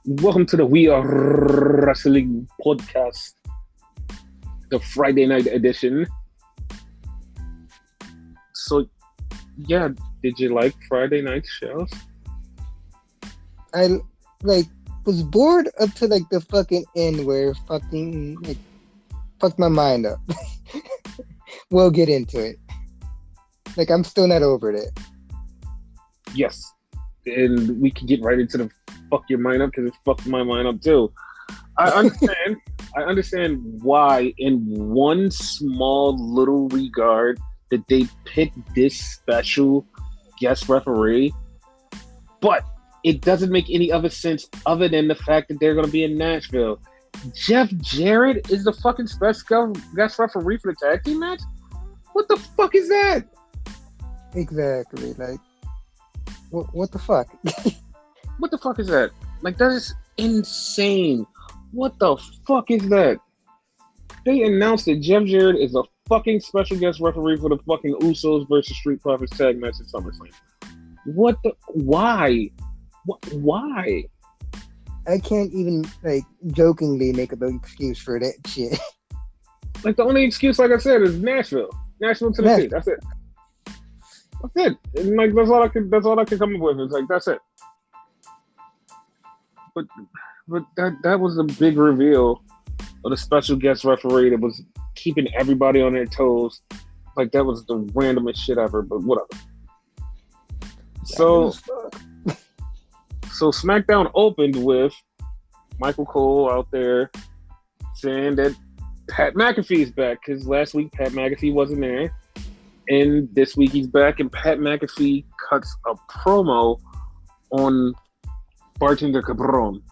Welcome to the We Are Wrestling podcast, the Friday night edition. So, yeah, did you like Friday night shows? I was bored up to the fucking end where fucking fucked my mind up. We'll get into it. I'm still not over it. Yes, and we can get right into the fuck your mind up because it fucked my mind up too. I understand. I understand why, in one small little regard, that they picked this special guest referee, but it doesn't make any other sense other than the fact that they're going to be in Nashville. Jeff Jarrett is the fucking special guest referee for the tag team match? What the fuck is that? Exactly. What the fuck? What the fuck is that? That is insane. What the fuck is that? They announced that Jeff Jarrett is a fucking special guest referee for the fucking Usos versus Street Profits tag match at SummerSlam. What the? Why? Why? I can't even jokingly make up an excuse for that shit. The only excuse, like I said, is Nashville, Tennessee. That's it. That's it. And that's all I can come up with. It's that's it. But that was a big reveal of the special guest referee that was keeping everybody on their toes. That was the randomest shit ever. But whatever. So SmackDown opened with Michael Cole out there saying that Pat McAfee's back because last week Pat McAfee wasn't there. And this week he's back, and Pat McAfee cuts a promo on Bartender Cabron.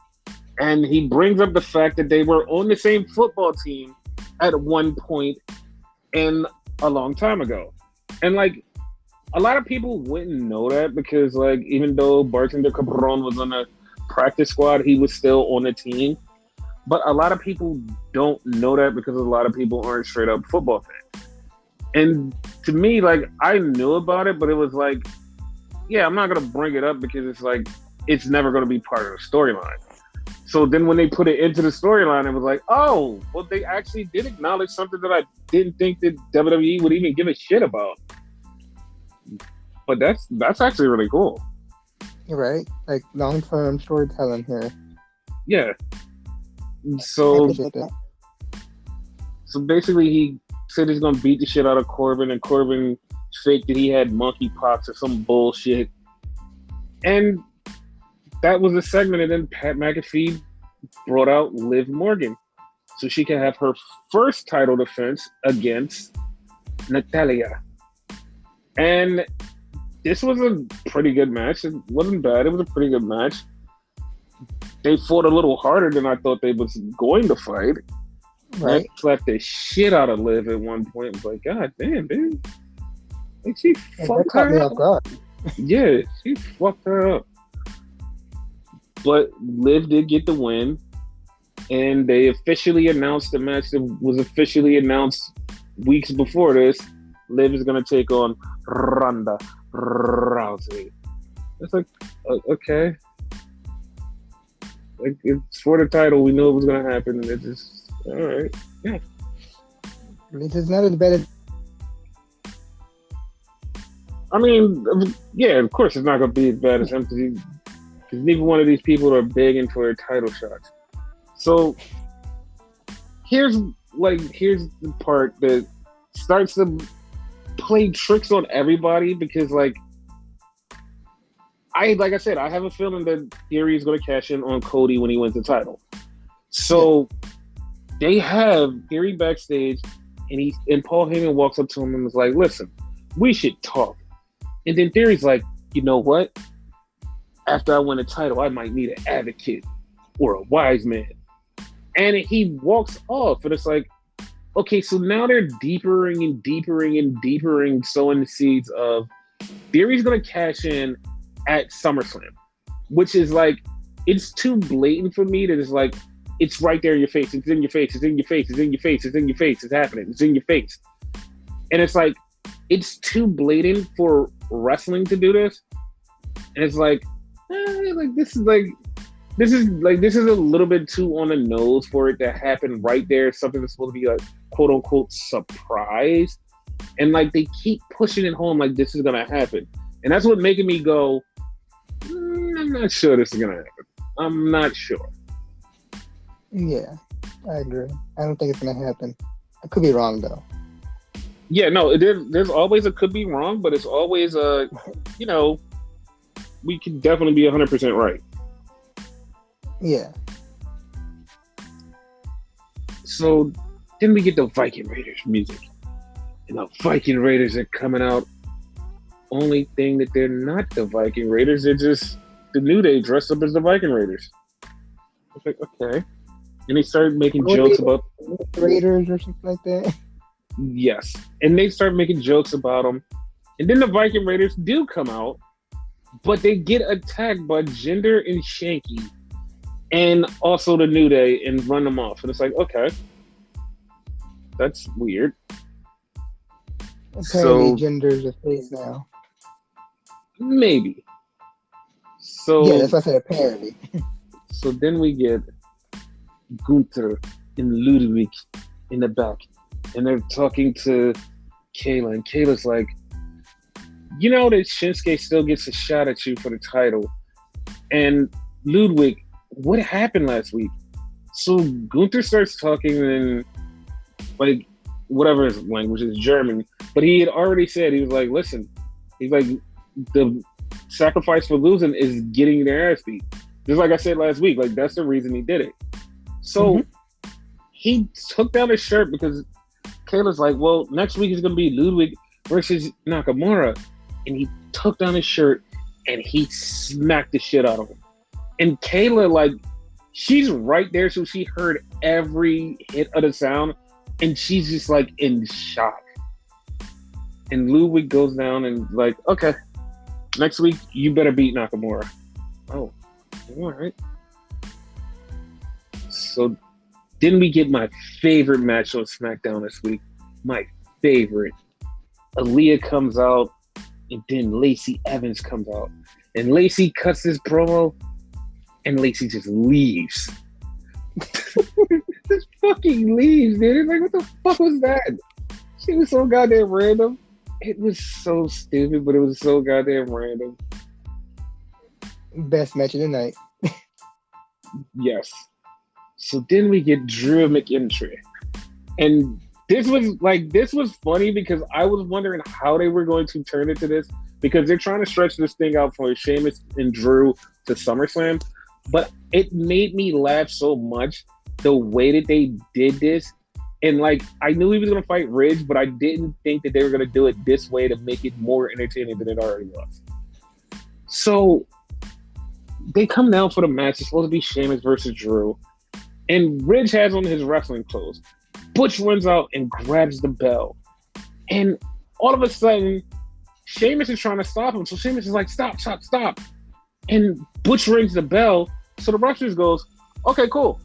And he brings up the fact that they were on the same football team at one point and a long time ago. And a lot of people wouldn't know that because even though Bartender Cabron was on the practice squad, he was still on the team. But a lot of people don't know that because a lot of people aren't straight up football fans. And to me, I knew about it, but it was yeah, I'm not going to bring it up because it's never going to be part of the storyline. So then when they put it into the storyline, it was oh, well, they actually did acknowledge something that I didn't think that WWE would even give a shit about. But that's actually really cool. You're right. Long-term storytelling here. Yeah. So basically he said he's going to beat the shit out of Corbin, and Corbin faked that he had monkeypox or some bullshit. And that was a segment, and then Pat McAfee brought out Liv Morgan so she can have her first title defense against Natalya. And this was a pretty good match. It wasn't bad. It was a pretty good match. They fought a little harder than I thought they was going to fight. Right. They slapped the shit out of Liv at one point. It was God damn, dude. She fucked her up. Yeah, she fucked her up. But Liv did get the win, and they officially announced the match that was officially announced weeks before this. Liv is going to take on Ronda Rousey. It's okay. It's for the title. We knew it was going to happen, and it's just, all right. Yeah. It's not as bad as... I mean, yeah, of course it's not going to be as bad as him because neither one of these people are begging for their title shots. So here's the part that starts to play tricks on everybody because I have a feeling that Theory is going to cash in on Cody when he wins the title. So they have Theory backstage, and Paul Heyman walks up to him and was like, "Listen, we should talk." And then Theory's like, "You know what? After I win a title, I might need an advocate or a wise man." And he walks off, and it's okay, so now they're deepering and sowing the seeds of Theory's going to cash in at SummerSlam, which is it's too blatant for me that it's right there in your face. It's in your face. It's in your face. It's in your face. It's in your face. It's happening. It's in your face. And it's it's too blatant for wrestling to do this. And it's this is this is a little bit too on the nose for it to happen right there. Something that's supposed to be a quote unquote surprise, and like they keep pushing it home like this is gonna happen, and that's what making me go, I'm not sure this is gonna happen. I'm not sure. Yeah, I agree. I don't think it's gonna happen. I could be wrong though. Yeah, no, there's always a could be wrong, but it's always a, you know, we can definitely be 100% right. Yeah. So then we get the Viking Raiders music. And the Viking Raiders are coming out. Only thing that they're not the Viking Raiders, they're just the New Day dressed up as the Viking Raiders. It's like, okay. And they started making jokes about Raiders or something like that. Yes. And they start making jokes about them. And then the Viking Raiders do come out, but they get attacked by Jinder and Shanky and also the New Day and run them off. And it's like, okay. That's weird. Apparently Jinder's a face now. Maybe. So yeah, that's what I said, apparently. So then we get Gunther and Ludwig in the back. And they're talking to Kayla. And Kayla's like, you know that Shinsuke still gets a shot at you for the title. And Ludwig, what happened last week? So Gunther starts talking in, like, whatever his language is, German. But he had already said, he was like, listen, he's like, the sacrifice for losing is getting their ass beat. Just like I said last week, like, that's the reason he did it. So he took down his shirt because Kayla's like, well, next week is going to be Ludwig versus Nakamura. And he took down his shirt and he smacked the shit out of him. And Kayla, like, she's right there, so she heard every hit of the sound, and she's just, like, in shock. And Ludwig goes down and, like, okay, next week, you better beat Nakamura. Oh, all right. So then we get my favorite match on SmackDown this week. My favorite. Aaliyah comes out, and then Lacey Evans comes out. And Lacey cuts this promo, and Lacey just leaves. Just fucking leaves, dude. It's like, what the fuck was that? She was so goddamn random. It was so stupid, but it was so goddamn random. Best match of the night. Yes. So then we get Drew McIntyre. And this was funny because I was wondering how they were going to turn into this, because they're trying to stretch this thing out for Sheamus and Drew to SummerSlam. But it made me laugh so much the way that they did this. And, like, I knew he was going to fight Ridge, but I didn't think that they were going to do it this way to make it more entertaining than it already was. So they come down for the match. It's supposed to be Sheamus versus Drew. And Ridge has on his wrestling clothes. Butch runs out and grabs the bell. And all of a sudden, Sheamus is trying to stop him. So Sheamus is like, stop. And Butch rings the bell. So the wrestlers goes, okay, cool.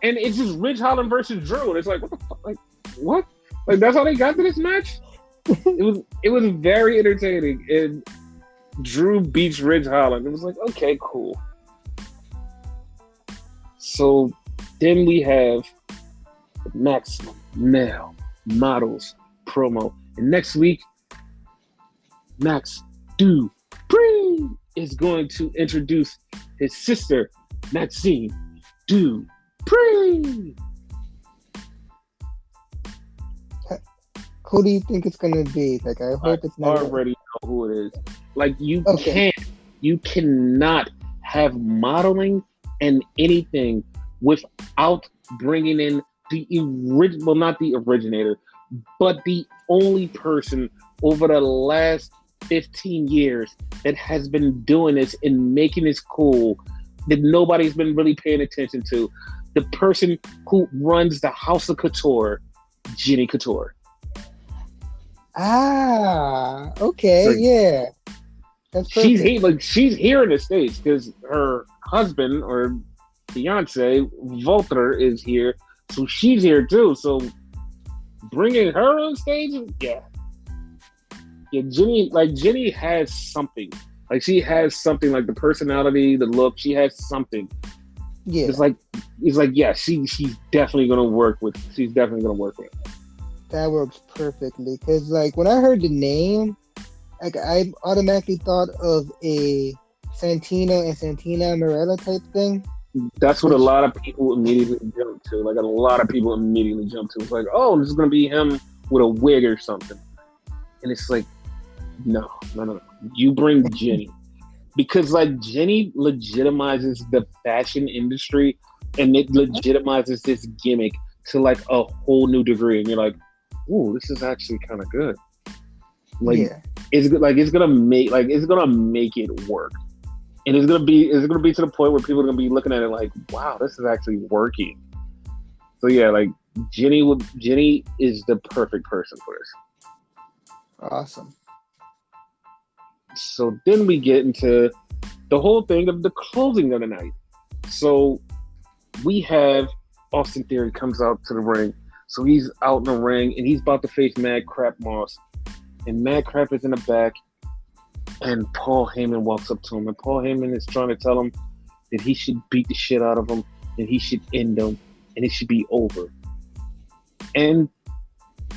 And it's just Ridge Holland versus Drew. And it's like, what the fuck? Like, what? Like, that's how they got to this match? It was very entertaining. And Drew beats Ridge Holland. It was like, okay, cool. So then we have the Maximum Male Models promo. And next week, Max Dupree is going to introduce his sister, Maxine Dupree. Who do you think it's gonna be? Like, I hope it's not. I already know who it is. Like, you cannot have modeling and anything without bringing in the original, well, not the originator, but the only person over the last 15 years that has been doing this and making this cool that nobody's been really paying attention to. The person who runs the House of Couture, Jenny Couture. Ah, okay, so, yeah. That's perfect. She's here in the States because her husband or fiance, Walter, is here. So she's here too. So bringing her on stage, yeah. Yeah, Jenny has something. Like, she has something, like the personality, the look, she has something. Yeah, He's like, yeah, she's definitely gonna work with. She's definitely gonna work with. that works perfectly. Cause like when I heard the name, like I automatically thought of a Santino and Santina Morella type thing. That's what a Which lot of people immediately jump to. Like a lot of people immediately jump to. It's like, oh, this is gonna be him with a wig or something. And it's like, no. You bring Jenny. Because like Jenny legitimizes the fashion industry and it legitimizes this gimmick to like a whole new degree. And you're like, ooh, this is actually kind of good. Like yeah, it's good, like it's gonna make it work. And it's gonna be to the point where people are gonna be looking at it like, wow, this is actually working. So yeah, like Jenny is the perfect person for this. awesome. So then we get into the whole thing of the closing of the night. So we have Austin Theory comes out to the ring. So he's out in the ring and he's about to face Mad Crap Moss. And Mad Crap is in the back. And Paul Heyman walks up to him. And Paul Heyman is trying to tell him that he should beat the shit out of him. And he should end him. And it should be over. And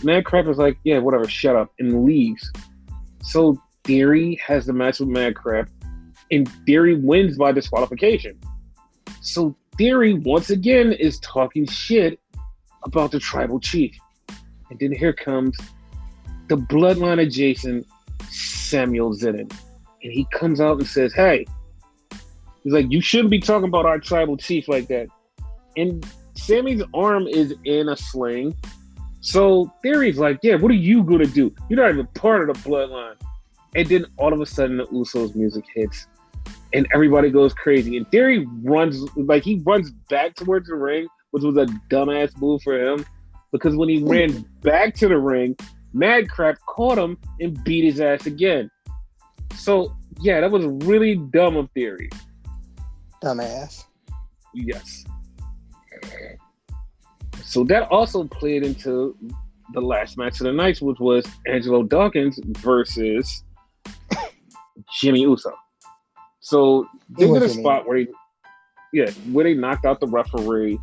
Mad Crap is like, yeah, whatever, shut up. And leaves. So Theory has the match with Mad Crap, and Theory wins by disqualification. So Theory, once again, is talking shit about the tribal chief. And then here comes the bloodline adjacent Samuel Zedden. And he comes out and says, hey, he's like, you shouldn't be talking about our tribal chief like that. And Sammy's arm is in a sling. So Theory's like, yeah, what are you going to do? You're not even part of the bloodline. And then all of a sudden the Usos music hits and everybody goes crazy. And Theory runs back towards the ring, which was a dumbass move for him. Because when he ran back to the ring, Mad Crap caught him and beat his ass again. So yeah, that was really dumb of Theory. Dumbass. Yes. So that also played into the last match of the night, which was Angelo Dawkins versus Jimmy Uso. So they did a spot where they knocked out the referee,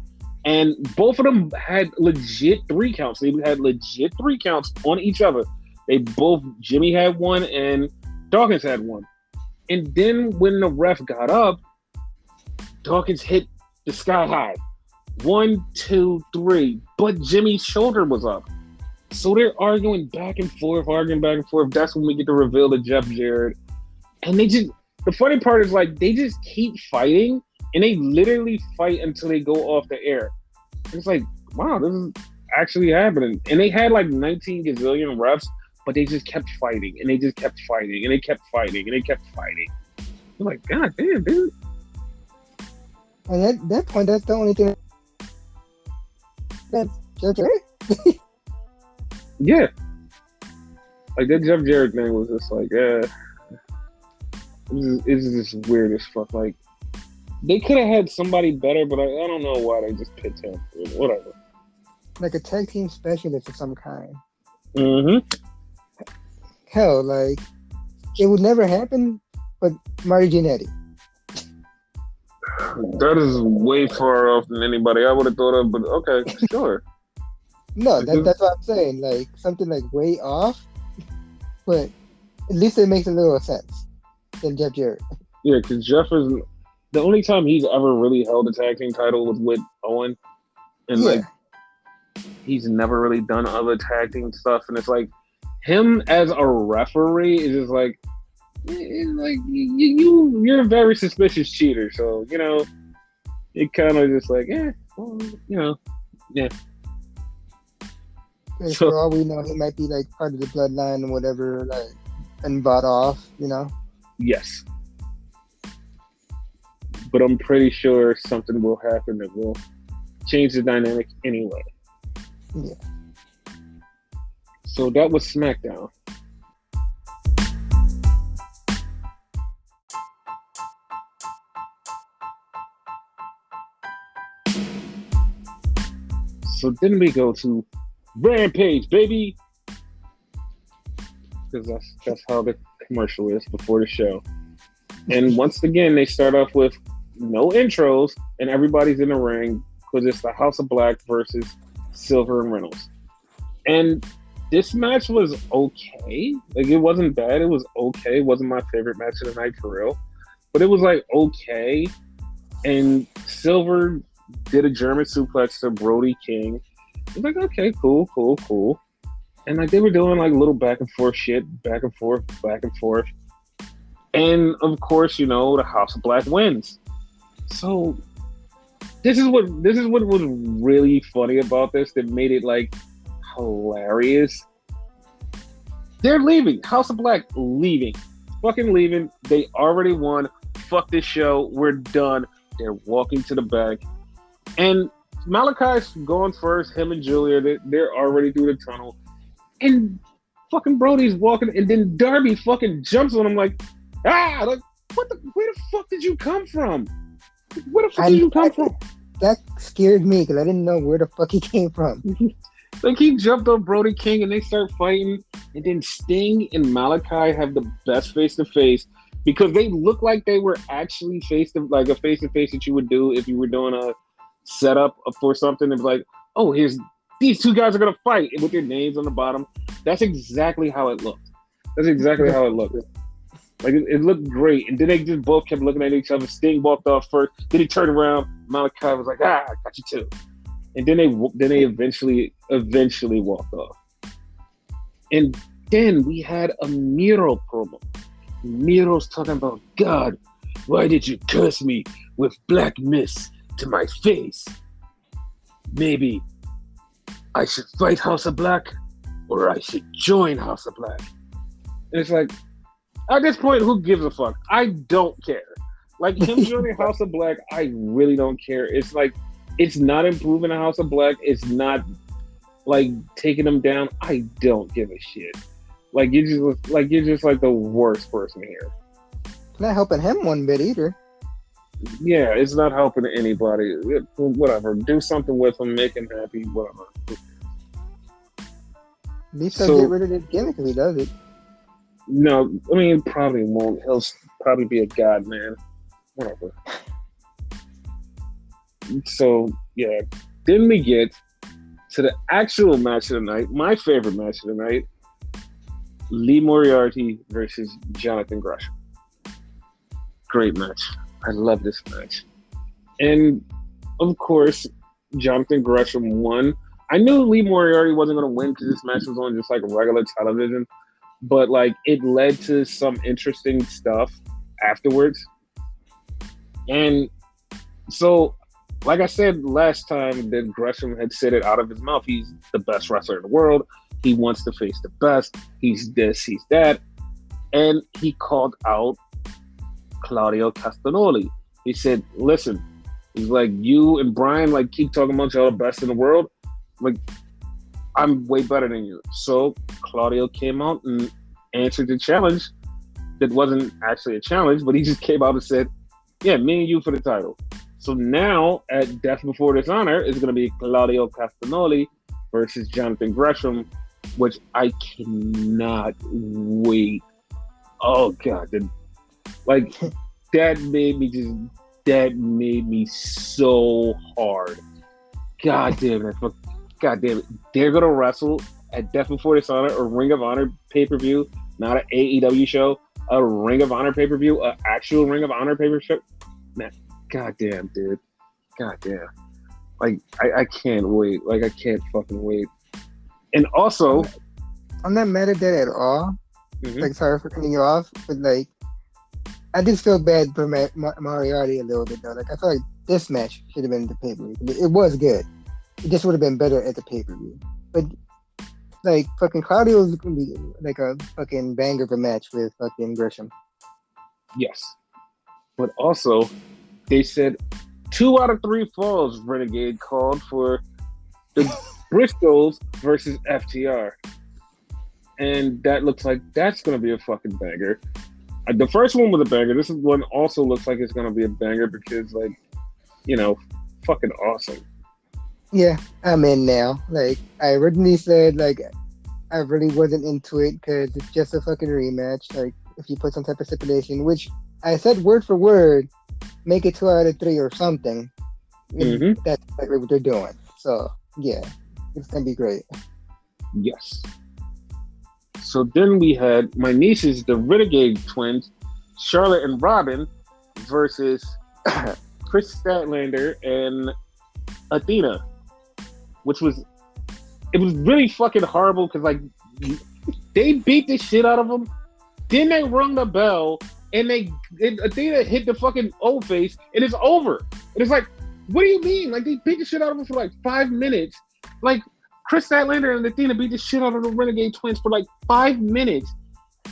and both of them had legit 3 counts. They had legit 3 counts on each other. Jimmy had one and Dawkins had one. And then when the ref got up, Dawkins hit the sky high. 1, 2, 3. But Jimmy's shoulder was up. So they're arguing back and forth. That's when we get the reveal of Jeff Jarrett. And the funny part is like, they just keep fighting and they literally fight until they go off the air. It's like, wow, this is actually happening. And they had like 19 gazillion refs, but they just kept fighting and they just kept fighting and they kept fighting and they kept fighting. I'm like, God damn, dude. And at that point, that's the only thing that's Jeff Jarrett. Yeah. Like that Jeff Jarrett thing was just like, it's just weird as fuck. Like, they could have had somebody better, but I don't know why they just picked him. Whatever. Like a tag team specialist of some kind. Mm-hmm. Hell, like, it would never happen, but Marty Jannetty. That is way far off than anybody I would have thought of, but okay, sure. No, that's what I'm saying. Like, something like way off, but at least it makes a little sense than Jeff Jarrett. Yeah, because Jeff is the only time he's ever really held a tag team title was with Owen, and like he's never really done other tag team stuff. And it's like him as a referee is just like, it's like you're a very suspicious cheater. So it kind of just like yeah. And so, for all we know, he might be like part of the bloodline or whatever, like, and bought off, Yes. But I'm pretty sure something will happen that will change the dynamic anyway. Yeah. So that was SmackDown. So then we go to Rampage, baby, because that's how the commercial is before the show. And once again, they start off with no intros, and everybody's in the ring because it's the House of Black versus Silver and Reynolds. And this match was okay. Like, it wasn't bad. It was okay. It wasn't my favorite match of the night for real, but it was like okay. And Silver did a German suplex to Brody King. It's like, okay, cool. And like they were doing like little back and forth shit, back and forth. And of course, the House of Black wins. So this is what was really funny about this that made it like hilarious. They're leaving. House of Black leaving. Fucking leaving. They already won. Fuck this show. We're done. They're walking to the back. And Malachi's going first. Him and Julia, they're already through the tunnel. And fucking Brody's walking. And then Darby fucking jumps on him like, like, where the fuck did you come from? Where the fuck did you come from? That scared me because I didn't know where the fuck he came from. Like, he jumped on Brody King and they start fighting. And then Sting and Malachi have the best face-to-face because they look like they were actually like a face-to-face that you would do if you were doing a setup for something. It's like, oh, these two guys are going to fight with their names on the bottom. That's exactly how it looked. Like, it looked great. And then they just both kept looking at each other. Sting walked off first. Then he turned around. Malachi was like, I got you too. And then they eventually walked off. And then we had a Miro promo. Miro's talking about, God, why did you curse me with black mist to my face? Maybe I should fight House of Black or I should join House of Black. And it's like, at this point, who gives a fuck? I don't care. Like, him joining House of Black, I really don't care. It's like, it's not improving the House of Black. It's not like taking them down. I don't give a shit. Like, you're just like the worst person here. Not helping him one bit either. Yeah, it's not helping anybody. Whatever. Do something with him, make him happy, whatever. At least he'll get rid of this gimmick if he does it. No, I mean, probably won't. He'll probably be a god man. Whatever. So, yeah. Then we get to the actual match of the night, my favorite match of the night, Lee Moriarty versus Jonathan Gresham. Great match. I love this match. And, of course, Jonathan Gresham won. I knew Lee Moriarty wasn't going to win because this match was on just like regular television. But, like, it led to some interesting stuff afterwards. And so, like I said last time that Gresham had said it out of his mouth, he's the best wrestler in the world. He wants to face the best. He's this, he's that. And he called out Claudio Castagnoli. He said, listen, he's like, you and Brian, like, keep talking about y'all the best in the world. Like, I'm way better than you. So Claudio came out and answered the challenge that wasn't actually a challenge, but he just came out and said, yeah, me and you for the title. So now at Death Before Dishonor is going to be Claudio Castagnoli versus Jonathan Gresham, which I cannot wait. Oh God. That made me so hard. God damn it. God damn it. They're going to wrestle at Death Before Dishonor, a Ring of Honor pay-per-view, not an AEW show, a Ring of Honor pay-per-view, an actual Ring of Honor pay-per-view. Man, goddamn, dude. Goddamn. Like, I can't wait. Like, I can't fucking wait. And also... I'm not mad at that at all. Mm-hmm. Like, sorry for cutting you off, but, like, I just feel bad for Moriarty a little bit, though. Like, I feel like this match should have been the pay-per-view. It was good. It just would have been better at the pay-per-view. But, like, fucking Claudio's going to be, like, a fucking banger of a match with fucking Gresham. Yes. But also, they said 2 out of 3 falls Renegade called for the Briscoes versus FTR. And that looks like that's going to be a fucking banger. The first one was a banger. This one also looks like it's going to be a banger because, like, fucking awesome. Yeah, I'm in now. Like, I originally said, like, I really wasn't into it because it's just a fucking rematch. Like, if you put some type of stipulation, which I said word for word, make it 2 out of 3 or something. Mm-hmm. That's exactly what they're doing. So yeah, it's gonna be great. Yes. So then we had my nieces, the Renegade twins, Charlotte and Robin, versus Chris Statlander and Athena, which was really fucking horrible because like they beat the shit out of them. Then they rung the bell and Athena hit the fucking old face and it's over. And it's like, what do you mean? Like they beat the shit out of them for like 5 minutes. Like Chris Statlander and Athena beat the shit out of the Renegade twins for like 5 minutes.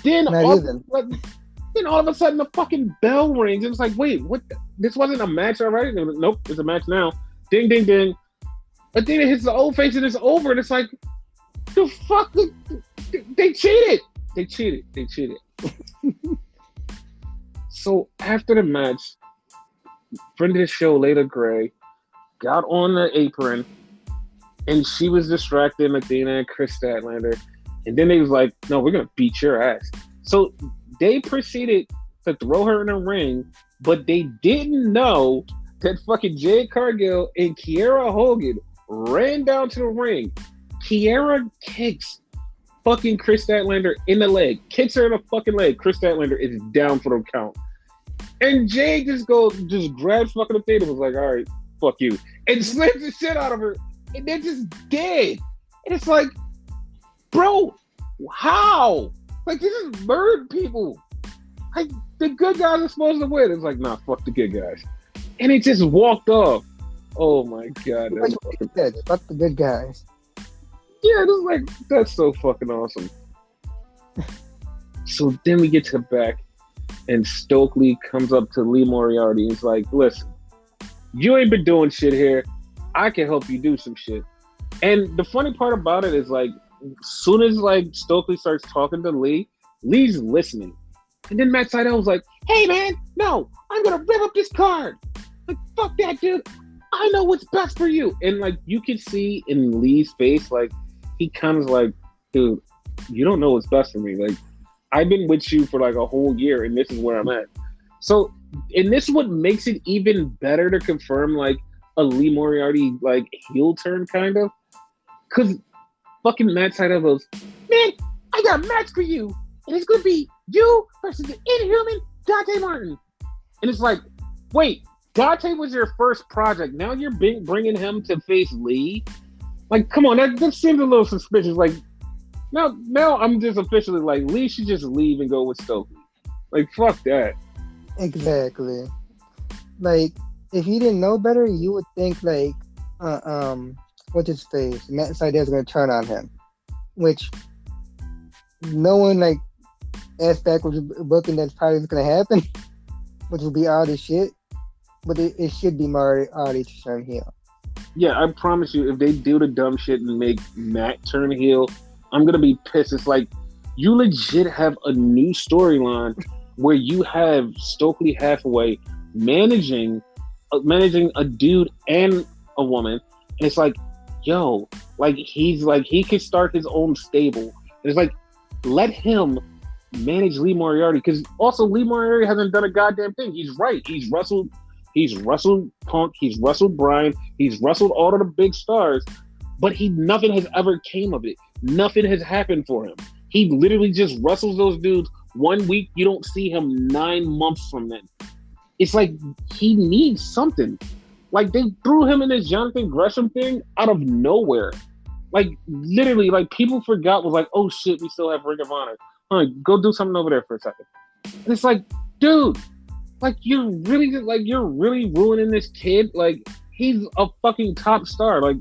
Then all of a sudden the fucking bell rings and it's like, wait, what? This wasn't a match already? Nope, it's a match now. Ding, ding, ding. Athena hits the old face and it's over. And it's like, the fuck? They cheated. They cheated. So after the match, friend of the show, Layla Gray, got on the apron and she was distracting Athena and Chris Statlander. And then they was like, no, we're going to beat your ass. So they proceeded to throw her in a ring, but they didn't know that fucking Jade Cargill and Kiera Hogan ran down to the ring. Kiera kicks fucking Chris Statlander in the leg. Kicks her in the fucking leg. Chris Statlander is down for the count. And Jade just grabs fucking Athena and was like, all right, fuck you. And slams the shit out of her. And they're just dead. And it's like, bro, how? Like, this is murdered people. Like, the good guys are supposed to win. It's like, nah, fuck the good guys. And he just walked off. Oh my god. Fuck the good guys. Yeah, it was like, that's so fucking awesome. So then we get to the back, and Stokely comes up to Lee Moriarty and he's like, listen, you ain't been doing shit here. I can help you do some shit. And the funny part about it is like, as soon as like Stokely starts talking to Lee, Lee's listening. And then Matt Sydal was like, hey man, no, I'm gonna rip up this card. Like, fuck that, dude. I know what's best for you. And like, you can see in Lee's face, like, he kind of like, dude, you don't know what's best for me. Like, I've been with you for like a whole year and this is where I'm at. So, and this is what makes it even better to confirm like a Lee Moriarty like heel turn kind of. Cause fucking Matt Sydal goes, man, I got a match for you. And it's going to be you versus the Inhuman Dante Martin. And it's like, wait, Dante was your first project. Now you're bringing him to face Lee? Like, come on, that seems a little suspicious. Like, now I'm just officially like, Lee should just leave and go with Stokely. Like, fuck that. Exactly. Like, if you didn't know better, you would think like, what's his face? Matt Sydal's going to turn on him. Which, no one like asked backwards booking that's probably going to happen. Which will be odd as shit. But it should be Moriarty to turn heel. Yeah, I promise you, if they do the dumb shit and make Matt turn heel, I'm going to be pissed. It's like, you legit have a new storyline where you have Stokely Hathaway managing a dude and a woman. And it's like, yo, like, he's like, he could start his own stable. And it's like, let him manage Lee Moriarty. Because also, Lee Moriarty hasn't done a goddamn thing. He's right. He's wrestled Punk, he's wrestled Bryan, he's wrestled all of the big stars, but nothing has ever came of it. Nothing has happened for him. He literally just wrestles those dudes 1 week, you don't see him 9 months from then. It's like, he needs something. Like, they threw him in this Jonathan Gresham thing out of nowhere. Like, literally, like, people forgot, was like, oh shit, we still have Ring of Honor. All right, go do something over there for a second. And it's like, dude, like, you're really ruining this kid. Like, he's a fucking top star. Like,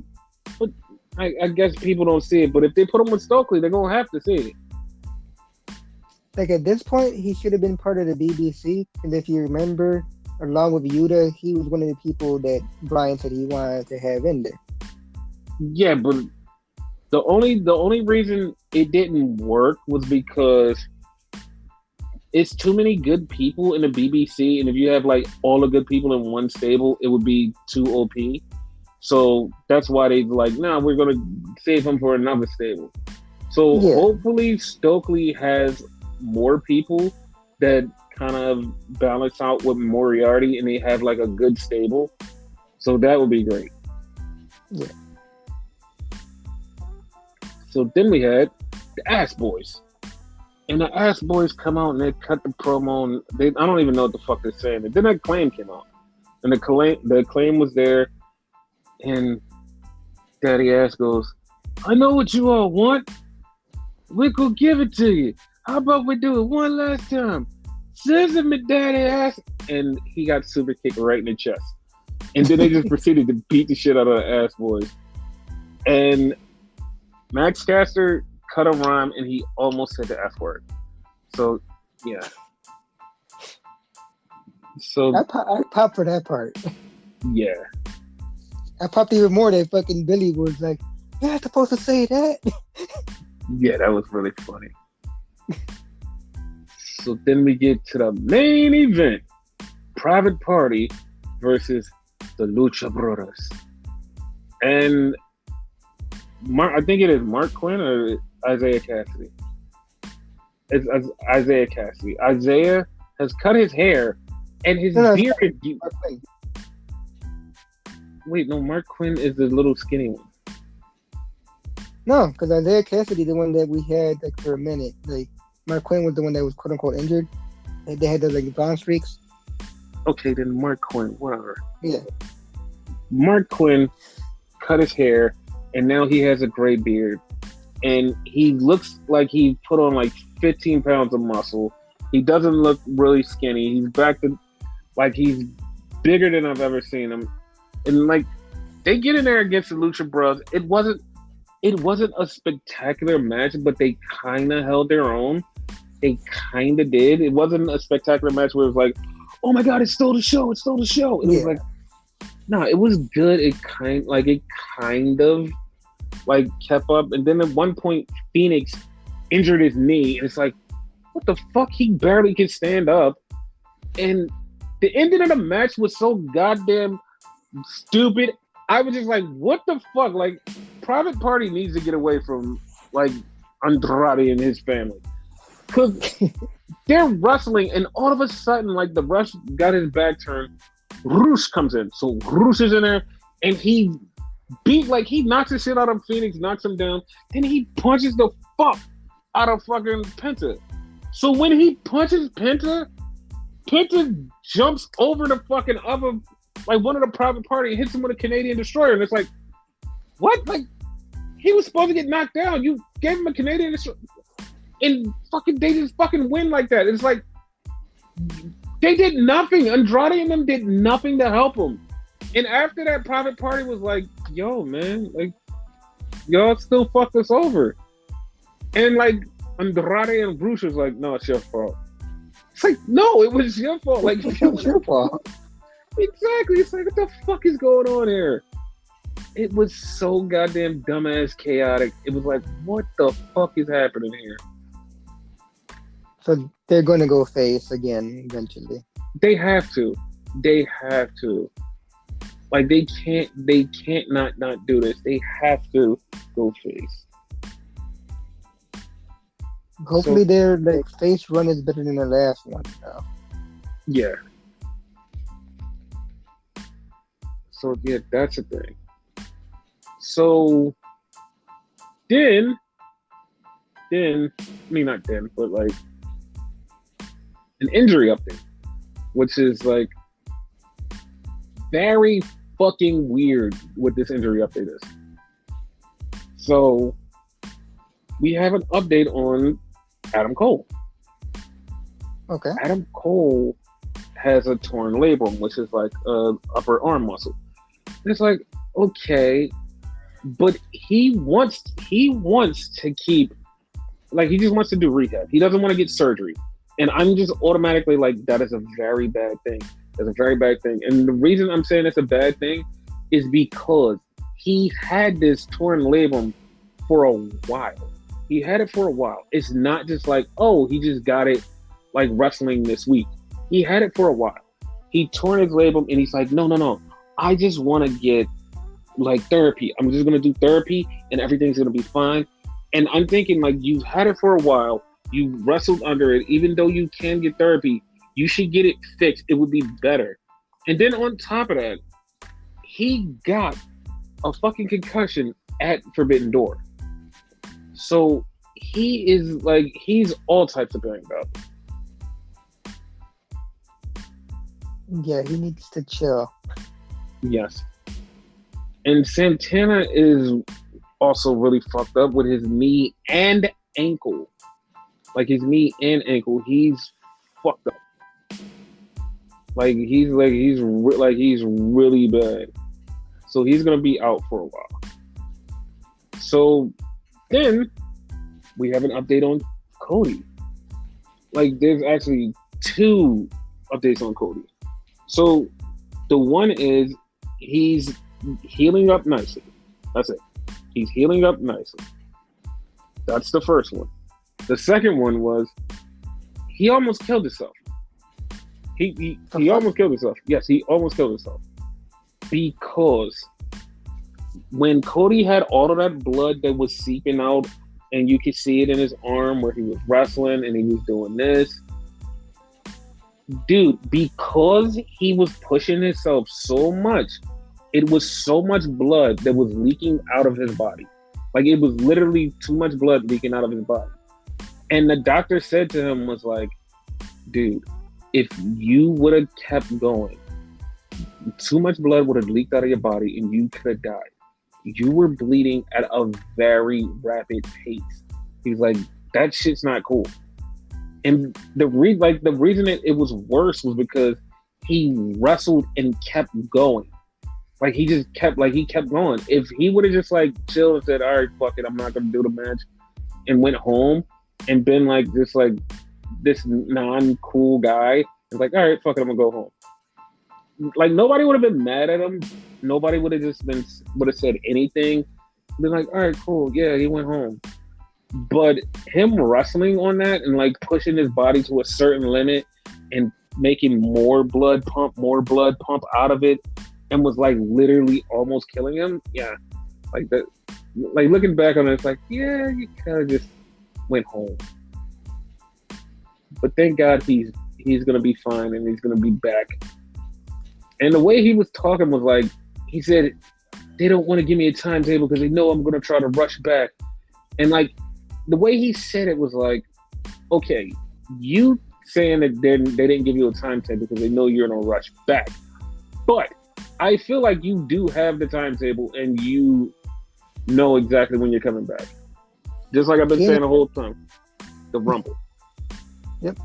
but I guess people don't see it. But if they put him with Stokely, they're gonna have to see it. Like, at this point, he should have been part of the BBC. And if you remember, along with Yuta, he was one of the people that Bryan said he wanted to have in there. Yeah, but the only reason it didn't work was because it's too many good people in the BBC, and if you have like all the good people in one stable, it would be too OP. So that's why they like, nah, we're gonna save him for another stable. So hopefully Stokely has more people that kind of balance out with Moriarty, and they have like a good stable. So that would be great. Yeah. So then we had the Ass Boys. And the Ass Boys come out and they cut the promo, and I don't even know what the fuck they're saying. And then that claim came out. And the claim was there, and Daddy Ass goes, I know what you all want. We could give it to you. How about we do it one last time? Scissor me, Daddy Ass. And he got super kicked right in the chest. And then they just proceeded to beat the shit out of the Ass Boys. And Max Caster cut a rhyme, and he almost said the F word. So, yeah. So I popped for that part. Yeah. I popped even more that fucking Billy was like, you're not supposed to say that. Yeah, that was really funny. So then we get to the main event. Private Party versus the Lucha Brothers. And I think it is Mark Quinn or Isaiah Cassidy. It's Isaiah Cassidy. Isaiah has cut his hair and his beard is... Wait, no, Mark Quinn is the little skinny one. No, because Isaiah Cassidy, the one that we had like for a minute. Like Mark Quinn was the one that was quote unquote injured. They had the like blonde streaks. Okay, then Mark Quinn, whatever. Yeah. Mark Quinn cut his hair, and now he has a gray beard, and he looks like he put on like 15 pounds of muscle. He doesn't look really skinny. He's back to like he's bigger than I've ever seen him. And like they get in there against the Lucha Bros. It wasn't a spectacular match, but they kind of held their own. They kind of did. It wasn't a spectacular match where it was like, oh my God, it stole the show. It stole the show. It was like, no, it was good. It kind of like kept up. And then at one point, Phoenix injured his knee. And it's like, what the fuck? He barely can stand up. And the ending of the match was so goddamn stupid. I was just like, what the fuck? Like, Private Party needs to get away from like Andrade and his family. Cause they're wrestling, and all of a sudden, like the Rush got his back turned. Roosh comes in. So Roosh is in there, and he knocks the shit out of Phoenix, knocks him down, then he punches the fuck out of fucking Penta. So when he punches Penta jumps over the fucking other, like one of the Private Party and hits him with a Canadian Destroyer, and it's like, what? Like, he was supposed to get knocked down. You gave him a Canadian Destroyer, and fucking they just fucking win like that. It's like they did nothing. Andrade and them did nothing to help him. And after that, Private Party was like, yo, man, like, y'all still fucked us over. And like Andrade and Bruce was like, no, it's your fault. It's like, no, it was your fault. Like, it was your fault. Exactly. It's like, what the fuck is going on here? It was so goddamn dumbass chaotic. It was like, what the fuck is happening here? So they're going to go face again eventually. They have to. Like, they can't not do this. They have to go face. Hopefully their like face run is better than their last one now. Yeah. So yeah, that's the thing. So then, I mean not then, but like an injury update, which is like very fucking weird what this injury update is. So we have an update on Adam Cole. Okay. Adam Cole has a torn labrum, which is like an upper arm muscle. And it's like, okay, but he wants to keep, like, he just wants to do rehab. He doesn't want to get surgery. And I'm just automatically like, that is a very bad thing. That's a very bad thing. And the reason I'm saying it's a bad thing is because he had this torn labrum for a while. He had it for a while. It's not just like, oh, he just got it like wrestling this week. He had it for a while. He torn his labrum and he's like, no. I just want to get like therapy. I'm just going to do therapy and everything's going to be fine. And I'm thinking like, you've had it for a while. You wrestled under it. Even though you can get therapy, you should get it fixed. It would be better. And then on top of that, he got a fucking concussion at Forbidden Door. So he's all types of banged up. Yeah, he needs to chill. Yes. And Santana is also really fucked up with his knee and ankle. Like his knee and ankle, he's fucked up. He's really bad. So he's gonna be out for a while. So then we have an update on Cody. Like there's actually 2 updates on Cody. So the one is he's healing up nicely. That's it. He's healing up nicely. That's the first one. The second one was he almost killed himself. He almost killed himself. Yes, he almost killed himself. Because when Cody had all of that blood that was seeping out, and you could see it in his arm where he was wrestling and he was doing this, dude, because he was pushing himself so much, it was so much blood that was leaking out of his body. Like it was literally too much blood leaking out of his body. And the doctor said to him was like, dude, if you would have kept going, too much blood would have leaked out of your body and you could have died. You were bleeding at a very rapid pace. He's like, that shit's not cool. And the reason it was worse was because he wrestled and kept going. Like he kept going. If he would have just like chilled and said, all right, fuck it, I'm not gonna do the match, and went home and been like this non-cool guy, and like, all right, fuck it, I'm gonna go home. Like nobody would have been mad at him. Nobody would have said anything. Been like, all right, cool, yeah, he went home. But him wrestling on that and like pushing his body to a certain limit and making more blood pump out of it, and was like literally almost killing him. Yeah, like that. Like looking back on it, it's like, yeah, you kind of just went home. But thank God he's gonna be fine and he's gonna be back. And the way he was talking was like, he said, they don't want to give me a timetable because they know I'm gonna try to rush back. And like the way he said it was like, okay, you saying that they didn't give you a timetable because they know you're in a rush back. But I feel like you do have the timetable and you know exactly when you're coming back. Just like I've been saying the whole time. The Rumble. Yep.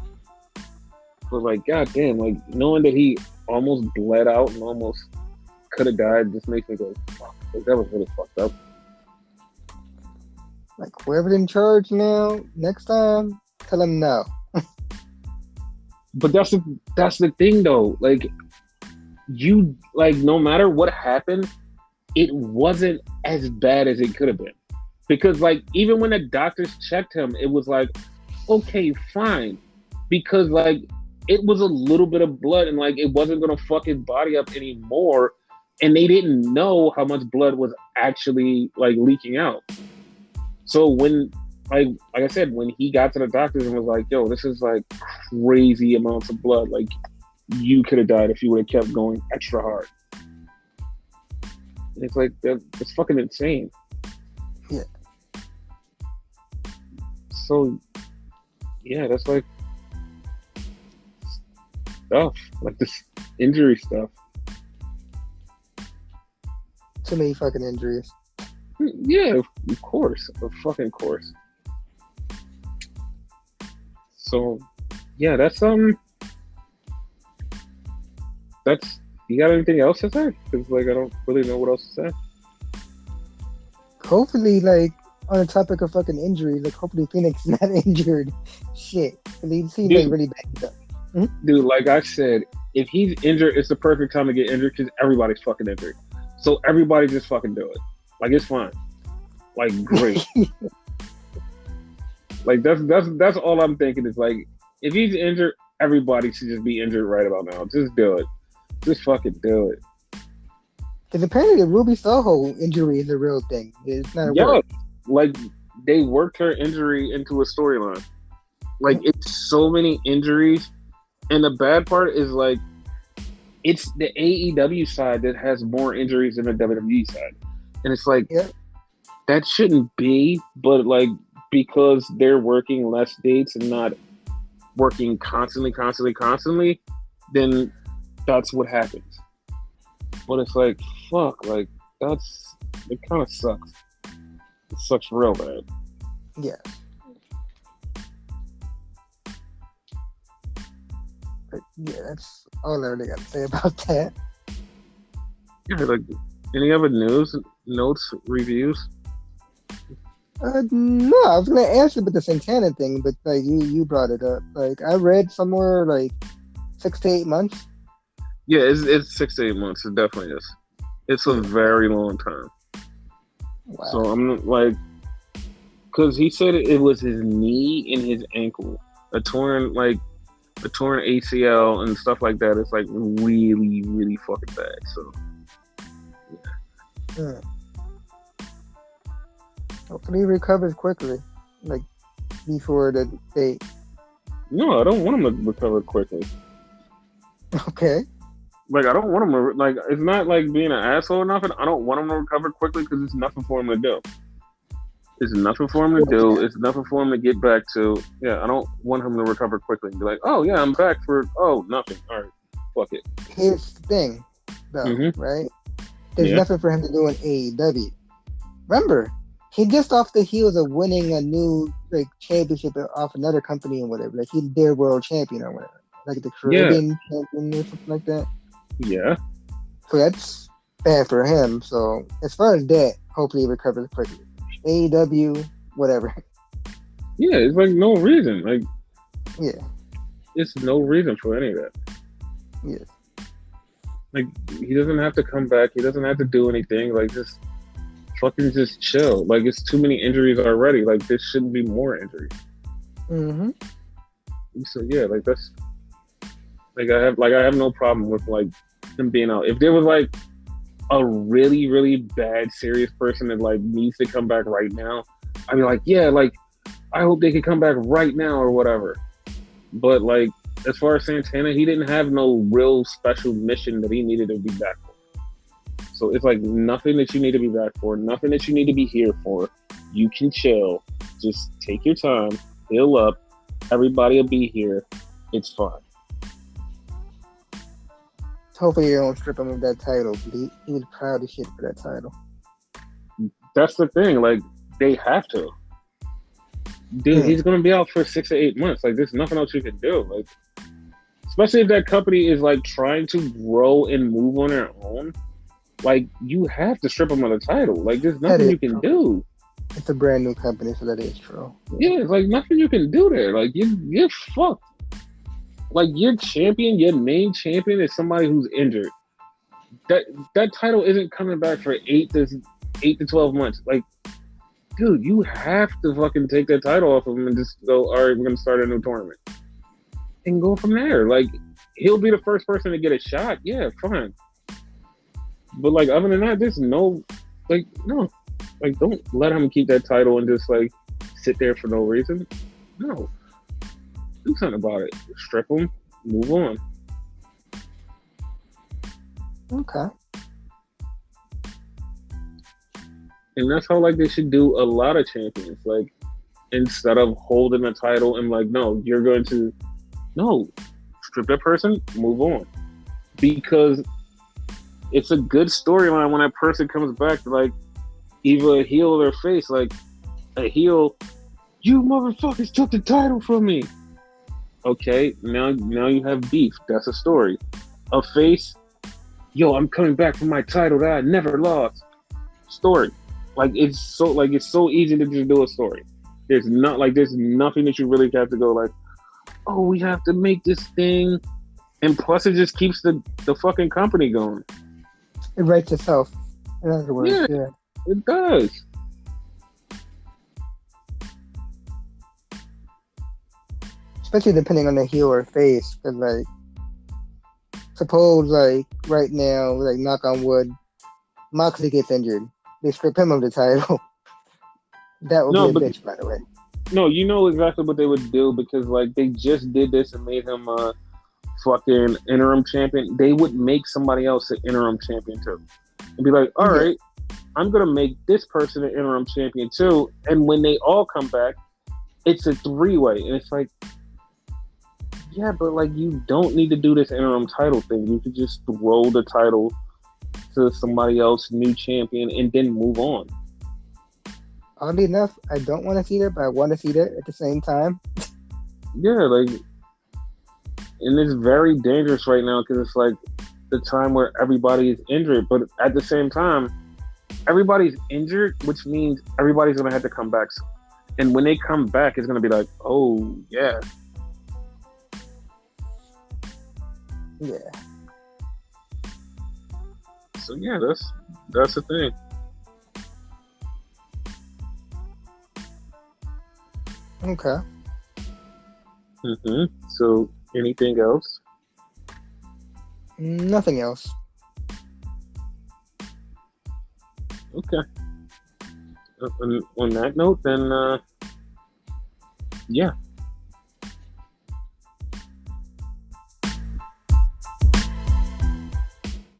But like, goddamn, like knowing that he almost bled out and almost could have died just makes me go, fuck, like, that was really fucked up. Like whoever's in charge now, next time, tell him no. But that's the thing though. Like you, like, no matter what happened, it wasn't as bad as it could have been. Because like even when the doctors checked him, it was like, okay, fine. Because like it was a little bit of blood and like it wasn't gonna fuck his body up anymore. And they didn't know how much blood was actually like leaking out. So when like I said, when he got to the doctors and was like, yo, this is like crazy amounts of blood. Like you could have died if you would have kept going extra hard. And it's like, it's fucking insane. Yeah. So, yeah, that's like stuff. Like this injury stuff. Too many fucking injuries. Yeah, of course. Of fucking course. So, yeah, that's you got anything else to say? Because like I don't really know what else to say. Hopefully, like on the topic of fucking injuries, like hopefully Phoenix is not injured. Shit, he seems like really bad up. Mm-hmm. Dude, like I said, if he's injured, it's the perfect time to get injured because everybody's fucking injured. So everybody just fucking do it. Like it's fine. Like great. Like that's all I'm thinking is like if he's injured, everybody should just be injured right about now. Just do it. Just fucking do it. Because apparently the Ruby Soho injury is a real thing. It's not a work. Like they worked her injury into a storyline. Like, it's so many injuries. And the bad part is, like, it's the AEW side that has more injuries than the WWE side. And it's like, that shouldn't be, but, like, because they're working less dates and not working constantly, then that's what happens. But it's like, fuck, like, it kind of sucks. It sucks real bad. Yeah. But yeah, that's all I really got to say about that. Yeah, like, any other news, notes, reviews? No, I was gonna answer with the Santana thing, but like you brought it up. Like I read somewhere like 6 to 8 months. Yeah, it's 6 to 8 months. It definitely is. It's a very long time. Wow. So I'm like, because he said it was his knee and his ankle, a torn ACL and stuff like that. It's like really, really fucking bad. So. Yeah. Hopefully he recovers quickly, like before the date. No, I don't want him to recover quickly. Okay. Like, I don't want him to, like, it's not like being an asshole or nothing. I don't want him to recover quickly because it's nothing for him to do. It's nothing for him to do. It's nothing for him to get back to. Yeah, I don't want him to recover quickly and be like, oh, yeah, I'm back for, nothing. All right, fuck it. Here's the thing, though, right? There's nothing for him to do in AEW. Remember, he just off the heels of winning a new like championship off another company and whatever. Like he's their world champion or whatever. Like the Caribbean champion or something like that. Yeah. So that's bad for him. So as far as that, hopefully he recovers quickly. AEW, whatever. Yeah, it's like no reason. Like, yeah. It's no reason for any of that. Yeah. Like, he doesn't have to come back. He doesn't have to do anything. Like, just fucking just chill. Like, it's too many injuries already. Like, there shouldn't be more injuries. Mm-hmm. So yeah, like that's like I have no problem with like him being out. If there was like a really, really bad, serious person that like needs to come back right now, I'd be like, yeah, like I hope they could come back right now or whatever. But like as far as Santana, he didn't have no real special mission that he needed to be back for. So it's like nothing that you need to be back for, nothing that you need to be here for. You can chill. Just take your time, heal up. Everybody will be here. It's fine. Hopefully you don't strip him of that title. He was proud as shit for that title. That's the thing. Like, they have to. Dude, he's going to be out for 6 to 8 months. Like, there's nothing else you can do. Like, especially if that company is, like, trying to grow and move on their own. Like, you have to strip him of the title. Like, there's nothing you can do. It's a brand new company, so that is true. Yeah, it's like nothing you can do there. Like, you're fucked. Like, your champion, your main champion is somebody who's injured. That title isn't coming back for 8 to 12 months. Like, dude, you have to fucking take that title off of him and just go, all right, we're going to start a new tournament. And go from there. Like, he'll be the first person to get a shot. Yeah, fine. But, like, other than that, there's no. Like, don't let him keep that title and just, like, sit there for no reason. No. Do something about it. Strip him. Move on. Okay. And that's how, like, they should do a lot of champions. Like, instead of holding a title and, like, no, you're going to... No. Strip that person. Move on. Because it's a good storyline when that person comes back to, like, either a heel or a face. Like, a heel, you motherfuckers took the title from me. Okay, now you have beef. That's a story. A face, yo, I'm coming back for my title that I never lost. Story. Like, it's so easy to just do a story. There's nothing that you really have to go like, oh, we have to make this thing. And plus it just keeps the fucking company going. It writes itself. In other words, yeah. It does. Especially depending on the heel or face. Because, like, suppose, like, right now, like, knock on wood, Moxley gets injured. They strip him of the title. That would be a bitch, by the way. no, you know exactly what they would do because like they just did this and made him fucking interim champion. They would make somebody else an interim champion too, and be like, all Yeah. right, I'm gonna make this person an interim champion too. And when they all come back, it's a 3-way, and it's like, yeah, but like you don't need to do this interim title thing. You could just roll the title to somebody else, new champion, and then move on. Oddly enough, I don't want to see that, but I want to see that at the same time. Yeah, like, and it's very dangerous right now because it's like the time where everybody is injured, but at the same time, everybody's injured, which means everybody's gonna have to come back. And when they come back, it's gonna be like, oh yeah, Yeah. so yeah, that's the thing. Okay. So anything else? Nothing else. Okay. On that note, then yeah.